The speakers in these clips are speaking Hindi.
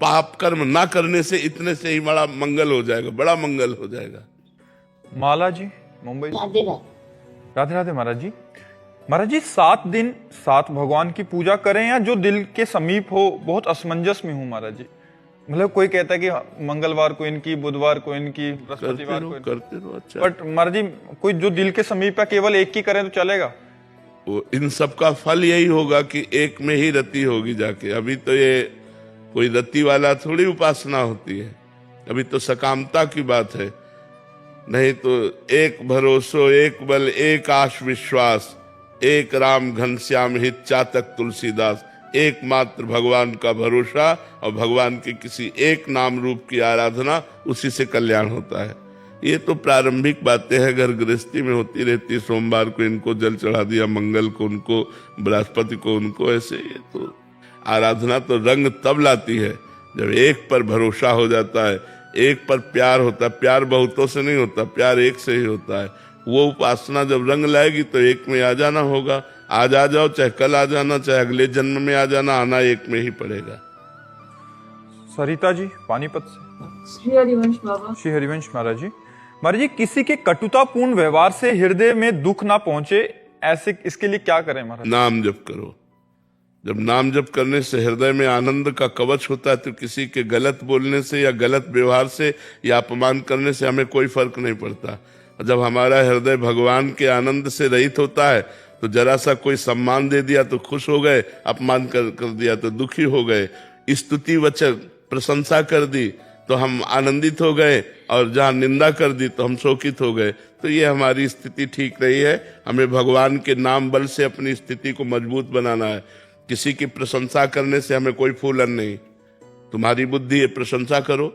पाप कर्म ना करने से इतने से ही बड़ा मंगल हो जाएगा, बड़ा मंगल हो जाएगा। माला जी, मुंबई। राधे राधे। राधे राधे महाराज जी। महाराज जी, 7 दिन 7 भगवान की पूजा करें या जो दिल के समीप हो? बहुत असमंजस में हूँ महाराज जी। मतलब कोई कहता है कि मंगलवार को इनकी, बुधवार को इनकी, बृहस्पतिवार को करते रहो। अच्छा, बट महाराज जी कोई जो दिल के समीप है केवल एक ही करें तो चलेगा? वो इन सब का फल यही होगा कि एक में ही रति होगी जाके। अभी तो ये कोई रति वाला थोड़ी उपासना होती है, अभी तो सकामता की बात है। नहीं तो एक भरोसो एक बल एक आश विश्वास, एक राम घनश्याम हित चातक तुलसीदास। एकमात्र भगवान का भरोसा और भगवान के किसी एक नाम रूप की आराधना, उसी से कल्याण होता है। ये तो प्रारंभिक बातें हैं, घर गृहस्थी में होती रहती। सोमवार को इनको जल चढ़ा दिया, मंगल को उनको, बृहस्पति को उनको, ऐसे। ये तो आराधना तो रंग तब लाती है जब एक पर भरोसा हो जाता है, एक पर प्यार होता है। प्यार बहुतों से नहीं होता, प्यार एक से ही होता है। वो उपासना जब रंग लाएगी तो एक में आ जाना होगा। आज आ जाओ, चाहे कल आ जाना, चाहे अगले जन्म में आ जाना, आना एक में ही पड़ेगा। सरिता जी, पानीपत से। श्री हरिवंश बाबा। श्री हरिवंश महाराज जी। महाराज जी, किसी के कटुतापूर्ण व्यवहार से हृदय में दुख ना पहुंचे, ऐसे इसके लिए क्या करें महाराज? नाम जप करो। जब नाम जप करने से हृदय में आनंद का कवच होता है, तो किसी के गलत बोलने से या गलत व्यवहार से या अपमान करने से हमें कोई फर्क नहीं पड़ता। जब हमारा हृदय भगवान के आनंद से रहित होता है, तो जरा सा कोई सम्मान दे दिया तो खुश हो गए, अपमान कर दिया तो दुखी हो गए, स्तुति वचन प्रशंसा कर दी तो हम आनंदित हो गए, और जहाँ निंदा कर दी तो हम शोकित हो गए। तो ये हमारी स्थिति ठीक रही है। हमें भगवान के नाम बल से अपनी स्थिति को मजबूत बनाना है। किसी की प्रशंसा करने से हमें कोई फूलन नहीं। तुम्हारी बुद्धि है, प्रशंसा करो।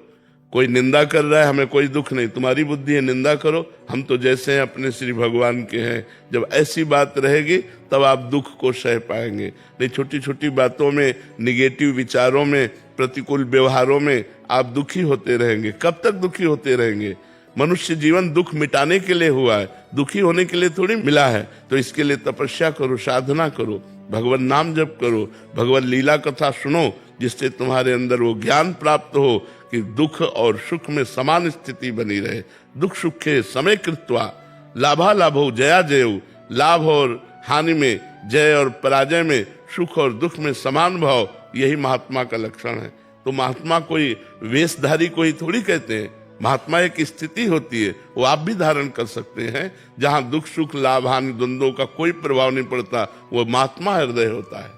कोई निंदा कर रहा है, हमें कोई दुख नहीं। तुम्हारी बुद्धि है, निंदा करो। हम तो जैसे हैं अपने श्री भगवान के हैं। जब ऐसी बात रहेगी तब आप दुख को सह पाएंगे। नहीं छोटी छोटी बातों में, निगेटिव विचारों में, प्रतिकूल व्यवहारों में आप दुखी होते रहेंगे। कब तक दुखी होते रहेंगे? मनुष्य जीवन दुख मिटाने के लिए हुआ है, दुखी होने के लिए थोड़ी मिला है। तो इसके लिए तपस्या करो, साधना करो, भगवान नाम जप करो, भगवान लीला कथा सुनो, जिससे तुम्हारे अंदर वो ज्ञान प्राप्त हो कि दुख और सुख में समान स्थिति बनी रहे। दुख सुखे समय कृत्वा लाभा लाभो जया जयऊ। लाभ और हानि में, जय और पराजय में, सुख और दुख में समान भाव, यही महात्मा का लक्षण है। तो महात्मा कोई वेशधारी को ही थोड़ी कहते हैं। महात्मा एक स्थिति होती है, वो आप भी धारण कर सकते हैं। जहां दुख सुख लाभ हानि द्वंद्वों का कोई प्रभाव नहीं पड़ता, वो महात्मा हृदय होता है।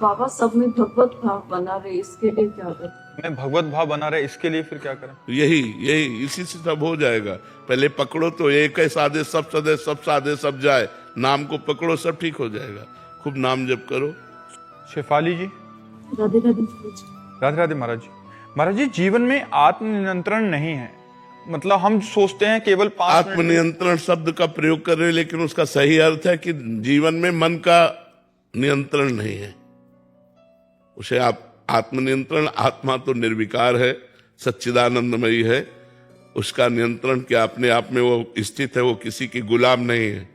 बाबा सब में भगवत भाव बना रहे, इसके लिए क्या करें? मैं भगवत भाव बना रहे, इसके लिए फिर क्या करें? यही इसी से सब हो जाएगा। पहले पकड़ो तो एक है साधे सब सदे, सब साधे सब जाए। नाम को पकड़ो, सब ठीक हो जाएगा। खूब नाम जप करो। शेफाली जी। राधे राधे। राधे राधे महाराज जी। महाराज जी, जीवन में आत्मनियंत्रण नहीं है। मतलब हम सोचते हैं केवल 5 मिनट। आत्मनियंत्रण शब्द का प्रयोग कर रहे हैं, लेकिन उसका सही अर्थ है कि जीवन में मन का नियंत्रण नहीं है। उसे आप आत्मनियंत्रण, आत्मा तो निर्विकार है, सच्चिदानंदमयी है। उसका नियंत्रण क्या अपने आप में वो स्थित है, वो किसी की गुलाम नहीं है।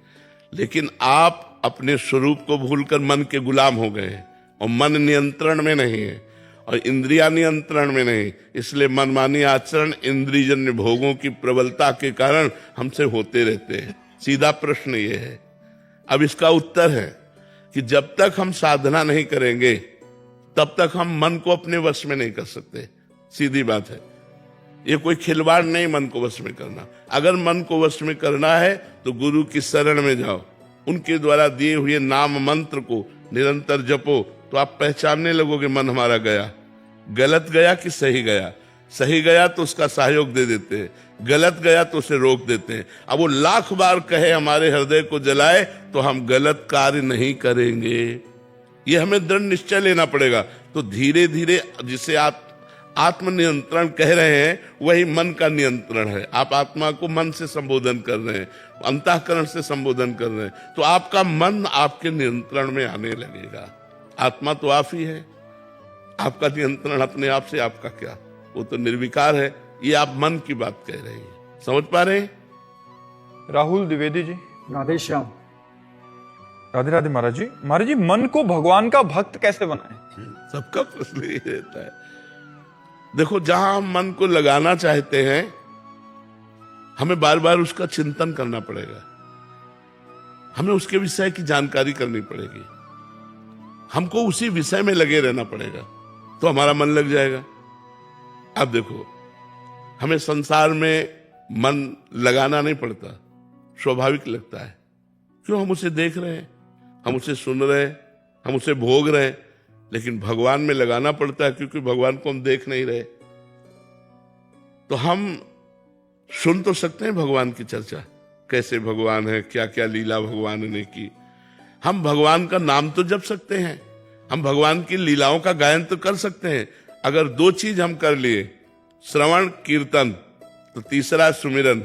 लेकिन आप अपने स्वरूप को भूलकर मन के गुलाम हो गए हैं, और मन नियंत्रण में नहीं है और इंद्रिया नियंत्रण में नहीं। इसलिए मनमानी आचरण, इंद्रियजन्य भोगों की प्रबलता के कारण हमसे होते रहते हैं। सीधा प्रश्न ये है। अब इसका उत्तर है कि जब तक हम साधना नहीं करेंगे तब तक हम मन को अपने वश में नहीं कर सकते। सीधी बात है। ये कोई खिलवाड़ नहीं मन को वश में करना। अगर मन को वश में करना है तो गुरु की शरण में जाओ, उनके द्वारा दिए हुए नाम मंत्र को निरंतर जपो, तो आप पहचानने लगोगे मन हमारा गया, गलत गया कि सही गया। सही गया तो उसका सहयोग दे देते हैं, गलत गया तो उसे रोक देते हैं। अब वो लाख बार कहे हमारे हृदय को जलाए तो हम गलत कार्य नहीं करेंगे। ये हमें दृढ़ निश्चय लेना पड़ेगा। तो धीरे धीरे जिसे आप आत्मनियंत्रण कह रहे हैं, वही मन का नियंत्रण है। आप आत्मा को मन से संबोधन कर रहे हैं, अंतःकरण से संबोधन कर रहे हैं, तो आपका मन आपके नियंत्रण में आने लगेगा। आत्मा तो आप ही है, आपका नियंत्रण अपने आप से आपका क्या, वो तो निर्विकार है। ये आप मन की बात कह रहे हैं, समझ पा रहे हैं? राहुल द्विवेदी जी। राधे श्याम। राधे राधे महाराज जी। महाराज जी, मन को भगवान का भक्त कैसे बनाएं? सबका प्रश्न ये रहता है। देखो, जहां हम मन को लगाना चाहते हैं हमें बार बार उसका चिंतन करना पड़ेगा, हमें उसके विषय की जानकारी करनी पड़ेगी, हमको उसी विषय में लगे रहना पड़ेगा, तो हमारा मन लग जाएगा। अब देखो, हमें संसार में मन लगाना नहीं पड़ता, स्वाभाविक लगता है। क्यों? हम उसे देख रहे हैं, हम उसे सुन रहे हैं, हम उसे भोग रहे हैं। लेकिन भगवान में लगाना पड़ता है, क्योंकि भगवान को हम देख नहीं रहे। तो हम सुन तो सकते हैं भगवान की चर्चा, कैसे भगवान है, क्या क्या लीला भगवान ने की। हम भगवान का नाम तो जप सकते हैं, हम भगवान की लीलाओं का गायन तो कर सकते हैं। अगर दो चीज हम कर लिए, श्रवण कीर्तन, तो तीसरा सुमिरन,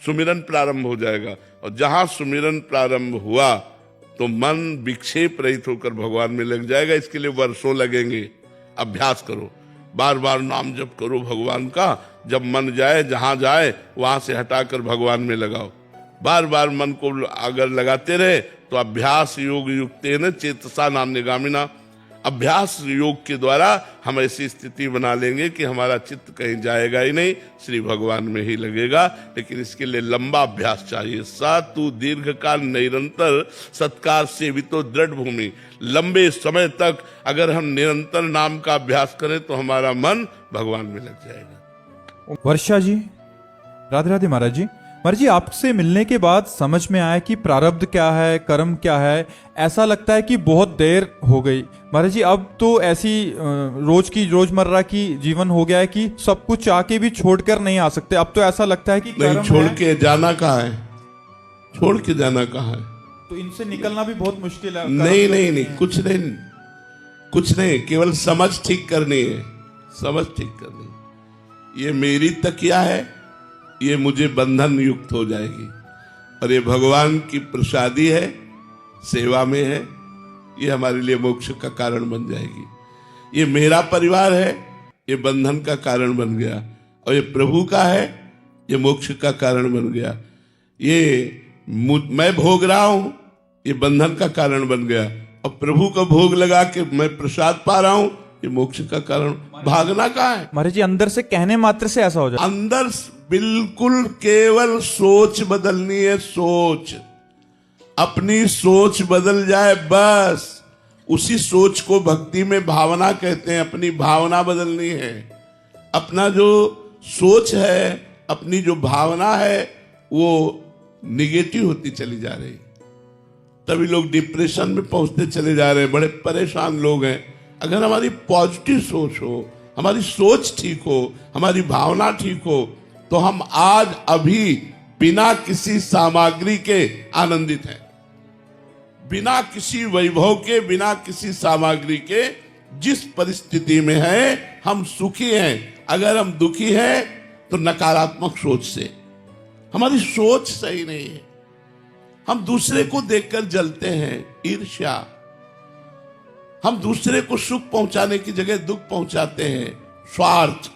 सुमिरन प्रारंभ हो जाएगा। और जहां सुमिरन प्रारंभ हुआ तो मन विक्षेप रहित होकर भगवान में लग जाएगा। इसके लिए वर्षों लगेंगे। अभ्यास करो, बार बार नाम जप करो भगवान का। जब मन जाए, जहां जाए वहां से हटाकर भगवान में लगाओ। बार बार मन को अगर लगाते रहे तो अभ्यास योग युक्तेन चेतसा नान्यगामिना, अभ्यास योग के द्वारा हम ऐसी स्थिति बना लेंगे कि हमारा चित्त कहीं जाएगा ही नहीं, श्री भगवान में ही लगेगा। लेकिन इसके लिए लंबा अभ्यास चाहिए। सा तू दीर्घ काल निरंतर सत्कार सेवितो दृढ़ भूमि। लंबे समय तक अगर हम निरंतर नाम का अभ्यास करें तो हमारा मन भगवान में लग जाएगा। वर्षा जी, राधे राधे महाराज जी। महाराज जी, आपसे मिलने के बाद समझ में आया कि प्रारब्ध क्या है, कर्म क्या है। ऐसा लगता है कि बहुत देर हो गई महाराज जी। अब तो ऐसी रोजमर्रा की जीवन हो गया है कि सब कुछ चाह के भी छोड़कर नहीं आ सकते। अब तो ऐसा लगता है कि नहीं, छोड़ के जाना कहाँ है, छोड़ के जाना कहाँ है। तो इनसे निकलना भी बहुत मुश्किल है। नहीं, कुछ नहीं, केवल समझ ठीक करनी है, समझ ठीक करनी। ये मेरी तकिया है, ये मुझे बंधन युक्त हो जाएगी। और ये भगवान की प्रसादी है, सेवा में है, ये हमारे लिए मोक्ष का कारण बन जाएगी। ये मेरा परिवार है, ये बंधन का कारण बन गया। और ये प्रभु का है, ये मोक्ष का कारण बन गया। ये मैं भोग रहा हूं, ये बंधन का कारण बन गया। और प्रभु का भोग लगा के मैं प्रसाद पा रहा हूं, ये मोक्ष का कारण। भागना कहाँ है महाराज जी? अंदर से कहने मात्र से ऐसा हो जाए। अंदर बिल्कुल केवल सोच बदलनी है। सोच, अपनी सोच बदल जाए बस। उसी सोच को भक्ति में भावना कहते हैं। अपनी भावना बदलनी है। अपना जो सोच है, अपनी जो भावना है, वो निगेटिव होती चली जा रही। तभी लोग डिप्रेशन में पहुंचते चले जा रहे हैं। बड़े परेशान लोग हैं। अगर हमारी पॉजिटिव सोच हो, हमारी सोच ठीक हो, हमारी भावना ठीक हो, तो हम आज अभी बिना किसी सामग्री के आनंदित हैं, बिना किसी वैभव के, बिना किसी सामग्री के। जिस परिस्थिति में है हम सुखी हैं। अगर हम दुखी हैं तो नकारात्मक सोच से, हमारी सोच सही नहीं है। हम दूसरे को देखकर जलते हैं, ईर्ष्या। हम दूसरे को सुख पहुंचाने की जगह दुख पहुंचाते हैं, स्वार्थ।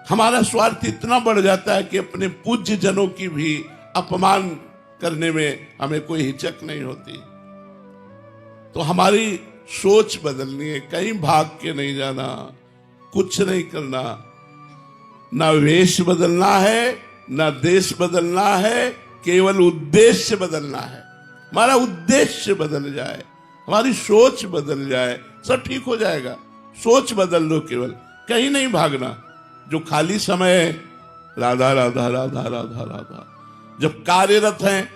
हमारा स्वार्थ इतना बढ़ जाता है कि अपने पूज्य जनों की भी अपमान करने में हमें कोई हिचक नहीं होती। तो हमारी सोच बदलनी है। कहीं भाग के नहीं जाना, कुछ नहीं करना। ना वेश बदलना है, ना देश बदलना है, केवल उद्देश्य बदलना है। हमारा उद्देश्य बदल जाए, हमारी सोच बदल जाए, सब ठीक हो जाएगा। सोच बदल लो, केवल कहीं नहीं भागना। जो खाली समय है, राधा राधा राधा राधा राधा। जब कार्यरत हैं,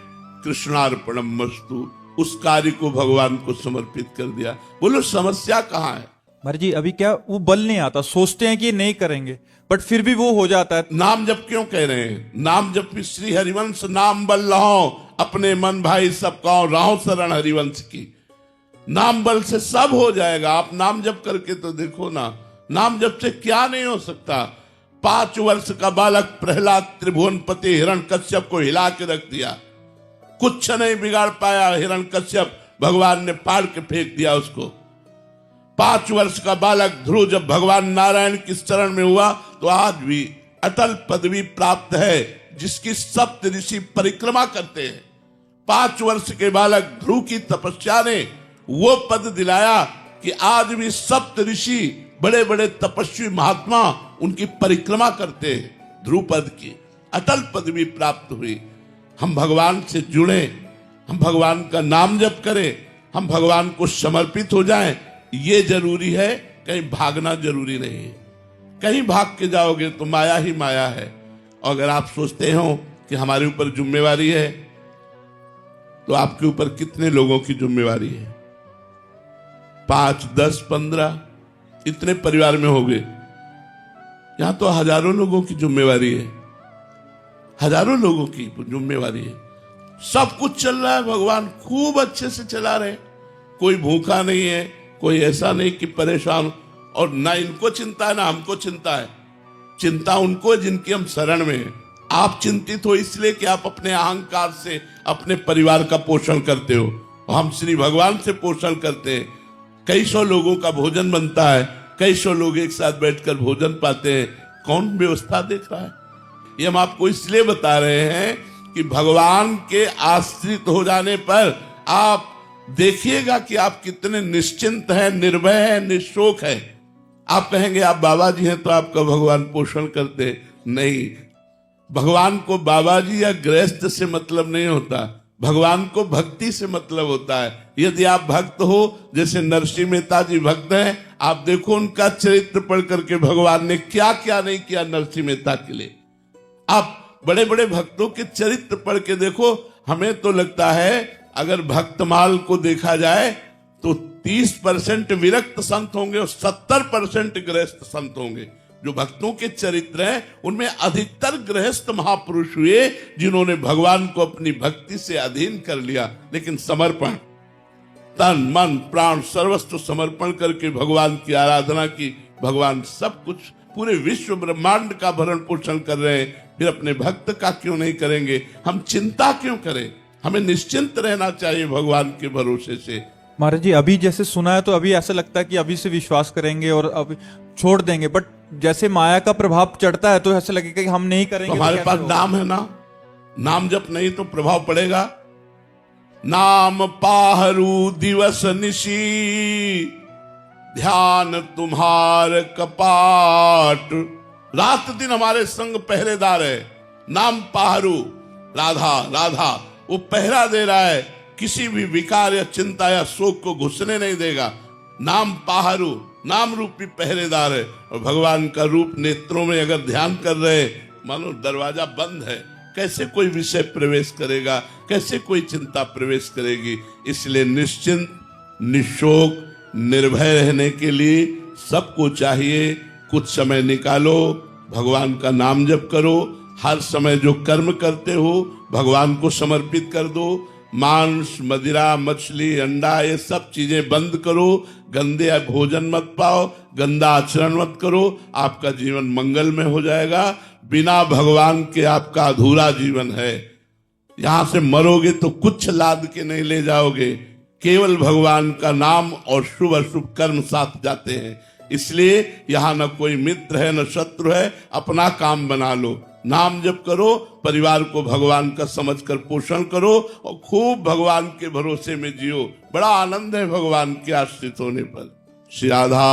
कृष्णार्पणम मस्तु, उस कार्य को भगवान को समर्पित कर दिया। बोलो, समस्या कहाँ है? महाराज जी, अभी क्या वो बल नहीं आता। सोचते हैं कि नहीं करेंगे, बट फिर भी वो हो जाता है। नाम जप क्यों कह रहे हैं? नाम जप श्री हरिवंश नाम बल रहो, अपने मन भाई सब कहो, रहो शरण हरिवंश की। नाम बल से सब हो जाएगा। आप नाम जप करके तो देखो ना, नाम जप से क्या नहीं हो सकता। 5 वर्ष का बालक प्रहलाद त्रिभुवनपति हिरण्यकश्यप को हिला के रख दिया। कुछ नहीं बिगाड़ पाया हिरण्यकश्यप, भगवान ने पाड़ के फेंक दिया उसको। 5 वर्ष का बालक ध्रुव जब भगवान नारायण की शरण में हुआ तो आज भी अटल पदवी प्राप्त है, जिसकी सप्त ऋषि परिक्रमा करते हैं। 5 वर्ष के बालक ध्रुव की तपस्या ने वो पद दिलाया कि आज भी सप्त ऋषि बड़े बड़े तपस्वी महात्मा उनकी परिक्रमा करते हैं, ध्रुपद की अटल पदवी प्राप्त हुई। हम भगवान से जुड़े, हम भगवान का नाम जप करें, हम भगवान को समर्पित हो जाएं, ये जरूरी है, कहीं भागना जरूरी नहीं है। कहीं भाग के जाओगे तो माया ही माया है। और अगर आप सोचते हो कि हमारे ऊपर जिम्मेवारी है, तो आपके ऊपर कितने लोगों की जिम्मेवारी है? 5, 10, 15 इतने परिवार में हो गए। यहां तो हजारों लोगों की जिम्मेवारी है, हजारों लोगों की जिम्मेवारी है। सब कुछ चल रहा है, भगवान खूब अच्छे से चला रहे, कोई भूखा नहीं है, कोई ऐसा नहीं कि परेशान। और ना इनको चिंता है ना हमको चिंता है। चिंता उनको है जिनकी हम शरण में हैं। आप चिंतित हो इसलिए कि आप अपने अहंकार से अपने परिवार का पोषण करते हो, और हम श्री भगवान से पोषण करते हैं। कई सौ लोगों का भोजन बनता है, कई सौ लोग एक साथ बैठकर भोजन पाते हैं। कौन व्यवस्था देख रहा है? ये हम आपको इसलिए बता रहे हैं कि भगवान के आश्रित हो जाने पर आप देखिएगा कि आप कितने निश्चिंत हैं, निर्भय हैं, निशोक हैं। आप कहेंगे आप बाबा जी हैं तो आपका भगवान पोषण करते नहीं। भगवान को बाबा जी या गृहस्थ से मतलब नहीं होता, भगवान को भक्ति से मतलब होता है। यदि आप भक्त हो, जैसे नरसिंह मेहता जी भक्त हैं, आप देखो उनका चरित्र पढ़ करके भगवान ने क्या क्या नहीं किया नरसिंह मेहता के लिए। आप बड़े बड़े भक्तों के चरित्र पढ़ के देखो। हमें तो लगता है अगर भक्तमाल को देखा जाए तो 30% विरक्त संत होंगे और 70% गृहस्थ संत होंगे। जो भक्तों के चरित्र हैं उनमें अधिकतर गृहस्थ महापुरुष हुए जिन्होंने भगवान को अपनी भक्ति से अधीन कर लिया। लेकिन समर्पण, तन मन प्राण सर्वस्व समर्पण करके भगवान की आराधना की। भगवान सब कुछ, पूरे विश्व ब्रह्मांड का भरण पोषण कर रहे हैं, फिर अपने भक्त का क्यों नहीं करेंगे? हम चिंता क्यों करें? हमें निश्चिंत रहना चाहिए भगवान के भरोसे से। महाराज जी, अभी जैसे सुना है तो अभी ऐसा लगता है कि अभी से विश्वास करेंगे और अब छोड़ देंगे, बट जैसे माया का प्रभाव चढ़ता है तो ऐसा लगेगा कि हम नहीं करेंगे। तो हमारे पास नाम है ना, नाम जप नहीं तो प्रभाव पड़ेगा। नाम पाहरू दिवस निशी, ध्यान तुम्हार कपाट। रात दिन हमारे संग पहरेदार है। नाम पाहरू, राधा राधा, वो पहरा दे रहा है, किसी भी विकार या चिंता या शोक को घुसने नहीं देगा। नाम पाहरू, नाम रूपी पहरेदार है। और भगवान का रूप नेत्रों में अगर ध्यान कर रहे, मानो दरवाजा बंद है, कैसे कोई विषय प्रवेश करेगा, कैसे कोई चिंता प्रवेश करेगी? इसलिए निश्चिंत, निशोक, निर्भय रहने के लिए सबको चाहिए कुछ समय निकालो, भगवान का नाम जप करो। हर समय जो कर्म करते हो भगवान को समर्पित कर दो। मांस, मदिरा, मछली, अंडा, ये सब चीजें बंद करो। गंदे भोजन मत पाओ, गंदा आचरण मत करो। आपका जीवन मंगल में हो जाएगा। बिना भगवान के आपका अधूरा जीवन है। यहां से मरोगे तो कुछ लाद के नहीं ले जाओगे, केवल भगवान का नाम और शुभ अशुभ कर्म साथ जाते हैं। इसलिए यहां न कोई मित्र है न शत्रु है, अपना काम बना लो। नाम जप करो, परिवार को भगवान का समझकर पोषण करो और खूब भगवान के भरोसे में जियो। बड़ा आनंद है भगवान के आश्रित होने पर। श्री राधा।